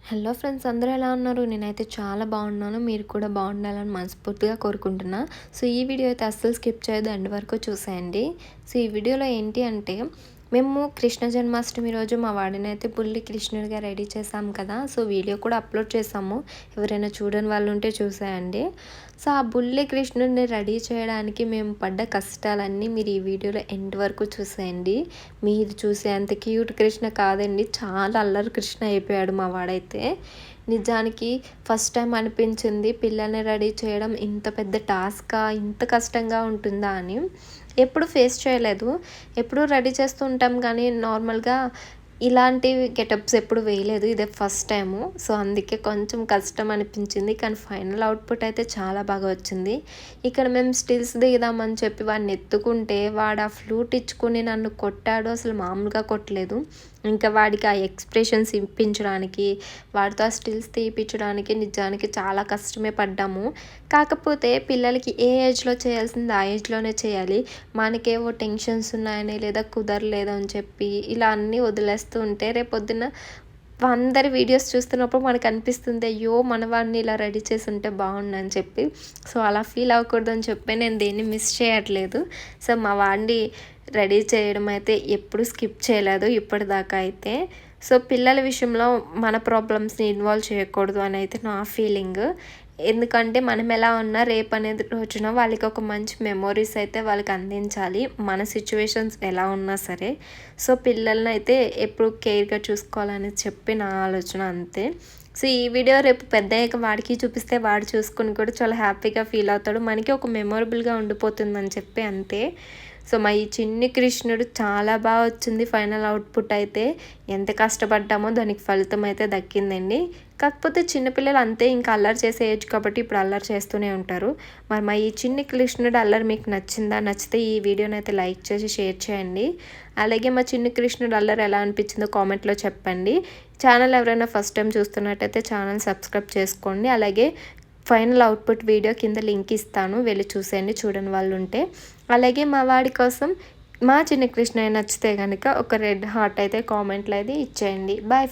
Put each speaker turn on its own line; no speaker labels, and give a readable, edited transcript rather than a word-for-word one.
Hello friends, అందరూ ఎలా ఉన్నారు? నేనైతే చాలా బాగున్నాను. మీరు కూడా బాగుండాలని మనస్ఫూర్తిగా కోరుకుంటున్నా. సో ఈ వీడియో అయితే అస్సలు స్కిప్ చేయొద్దు, ఎండ్ వరకు చూసేయండి. సో ఈ వీడియోలో ఏంటి అంటే, మేము కృష్ణ జన్మాష్టమి రోజు మా వాడినైతే బుల్లి కృష్ణుడిగా రెడీ చేసాం కదా. సో వీడియో కూడా అప్లోడ్ చేసాము, ఎవరైనా చూడని వాళ్ళు ఉంటే చూసేయండి. సో ఆ బుల్లి కృష్ణుడిని రెడీ చేయడానికి మేము పడ్డ కష్టాలన్నీ మీరు ఈ వీడియోలో ఎండ్ వరకు చూసేయండి. మీరు చూసే అంత క్యూట్ కృష్ణ కాదండి, చాలా అల్లరి కృష్ణ అయిపోయాడు మా వాడైతే. నిజానికి ఫస్ట్ టైం అనిపించింది పిల్లల్ని రెడీ చేయడం ఇంత పెద్ద టాస్కా, ఇంత కష్టంగా ఉంటుందా అని. ఎప్పుడు ఫేస్ చేయలేదు, ఎప్పుడు రెడీ చేస్తూ ఉంటాం కానీ నార్మల్గా ఇలాంటి గెటప్స్ ఎప్పుడు వేయలేదు, ఇదే ఫస్ట్ టైము. సో అందుకే కొంచెం కష్టం అనిపించింది, కానీ ఫైనల్ అవుట్పుట్ అయితే చాలా బాగా వచ్చింది. ఇక్కడ మేము స్టిల్స్ దిగుదామని చెప్పి వాడిని ఎత్తుకుంటే వాడు ఆ ఫ్లూట్ ఇచ్చుకుని నన్ను కొట్టాడు, అసలు మామూలుగా కొట్టలేదు. ఇంకా వాడికి ఆ ఎక్స్ప్రెషన్స్ ఇప్పించడానికి, వాడితో ఆ స్టిల్స్ తీయించడానికి నిజానికి చాలా కష్టమే పడ్డాము. కాకపోతే పిల్లలకి ఏ ఏజ్లో చేయాల్సింది ఆ ఏజ్లోనే చేయాలి. మనకేవో టెన్షన్స్ ఉన్నాయని లేదా కుదరలేదు అని చెప్పి ఇలా అన్నీ వదిలేస్తూ ఉంటే రేపొద్దున అందరి వీడియోస్ చూస్తున్నప్పుడు మనకు అనిపిస్తుంది, అయ్యో మన వాడిని ఇలా రెడీ చేసి ఉంటే బాగుండని చెప్పి. సో అలా ఫీల్ అవ్వకూడదని చెప్పి నేను దేన్ని మిస్ చేయట్లేదు. సో మా వాడిని రెడీ చేయడం అయితే ఎప్పుడు స్కిప్ చేయలేదు ఇప్పటిదాకా అయితే. సో పిల్లల విషయంలో మన ప్రాబ్లమ్స్ని ఇన్వాల్వ్ చేయకూడదు అని అయితే నా ఫీలింగ్. ఎందుకంటే మనం ఎలా ఉన్నా రేపు అనేది రోజున వాళ్ళకి ఒక మంచి మెమొరీస్ అయితే వాళ్ళకి అందించాలి, మన సిచ్యువేషన్స్ ఎలా ఉన్నా సరే. సో పిల్లల్ని అయితే ఎప్పుడు కేర్గా చూసుకోవాలని చెప్పి నా ఆలోచన అంతే. సో ఈ వీడియో రేపు పెద్దయ్యాక వాడికి చూపిస్తే వాడు చూసుకుని కూడా చాలా హ్యాపీగా ఫీల్ అవుతాడు, మనకి ఒక మెమొరబుల్గా ఉండిపోతుందని చెప్పి అంతే. సో మా ఈ చిన్ని కృష్ణుడు చాలా బాగా వచ్చింది ఫైనల్ అవుట్పుట్ అయితే. ఎంత కష్టపడ్డామో దానికి ఫలితం అయితే దక్కిందండి. కాకపోతే చిన్నపిల్లలు అంతే, ఇంకా అల్లరి చేసే ఏజ్ కాబట్టి ఇప్పుడు అల్లరి చేస్తూనే ఉంటారు. మరి మా ఈ చిన్ని కృష్ణుడు అల్లరి మీకు నచ్చిందా? నచ్చితే ఈ వీడియోని అయితే లైక్ చేసి షేర్ చేయండి. అలాగే మా చిన్ని కృష్ణుడు అల్లరి ఎలా అనిపించిందో కామెంట్లో చెప్పండి. ఛానల్ ఎవరైనా ఫస్ట్ టైం చూస్తున్నట్టయితే ఛానల్ సబ్స్క్రైబ్ చేసుకోండి. అలాగే ఫైనల్ అవుట్పుట్ వీడియో కింద లింక్ ఇస్తాను, వెళ్ళి చూసేయండి చూడని వాళ్ళు ఉంటే. అలాగే మా వాడి కోసం మా చిన్న కృష్ణ నచ్చితే కనుక ఒక రెడ్ హార్ట్ అయితే కామెంట్లో అయితే ఇచ్చేయండి. బాయ్.